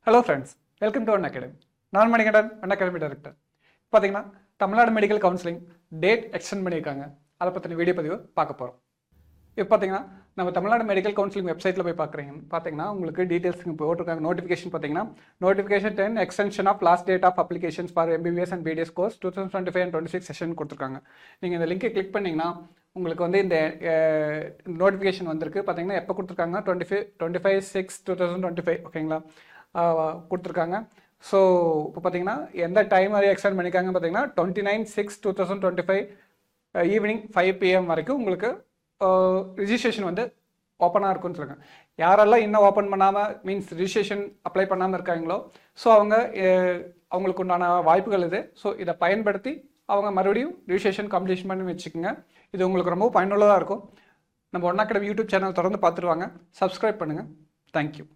Hello friends, welcome to One Academy. நான் Manikandan, One Academy Director. பார்த்தீங்கன்னா Tamil Nadu medical counselling date extend பண்ணியிருக்காங்க. அதை பற்றின வீடியோ பதிவு பார்க்க போகிறோம். இப்போ பார்த்தீங்கன்னா நம்ம தமிழ்நாடு மெடிக்கல் கவுன்சிலிங் வெப்சைட்டில் போய் பார்த்தீங்கன்னா உங்களுக்கு டீட்டெயில்ஸ் இங்கே போட்டிருக்காங்க. நோட்டிஃபிகேஷன் பார்த்தீங்கன்னா notification 10 extension of last date of applications for MBBS and BDS course 2025 and 26 session கொடுத்துருக்காங்க. நீங்கள் இந்த லிங்கை கிளிக் பண்ணிங்கன்னா உங்களுக்கு வந்து இந்த நோட்டிஃபிகேஷன் வந்திருக்கு. பார்த்தீங்கன்னா எப்போ கொடுத்துருக்காங்க 25/6/2025 ஓகேங்களா கொடுத்துருக்காங்க. ஸோ இப்போ பார்த்தீங்கன்னா எந்த டைம் வரையும் எக்ஸ்டெண்ட் பண்ணியிருக்காங்க பார்த்தீங்கன்னா 29/6/2025 ஈவினிங் 5 PM வரைக்கும் உங்களுக்கு ரிஜிஸ்ட்ரேஷன் வந்து ஓப்பனாக இருக்குன்னு சொல்லுங்கள். யாரெல்லாம் இன்னும் ஓப்பன் பண்ணாமல் மீன்ஸ் ரிஜிஸ்ட்ரேஷன் அப்ளை பண்ணாமல் இருக்காங்களோ ஸோ அவங்களுக்கு உண்டான வாய்ப்புகள் இது. ஸோ இதை பயன்படுத்தி அவங்க மறுபடியும் ரிஜிஸ்ட்ரேஷன் கம்ப்ளீட் பண்ணி வச்சுக்கோங்க. இது உங்களுக்கு ரொம்ப பயனுள்ளதாக இருக்கும். நம்ம ஒன் அகாடமி யூடியூப் சேனல் தொடர்ந்து பார்த்துருவாங்க. சப்ஸ்கிரைப் பண்ணுங்கள். தேங்க்யூ.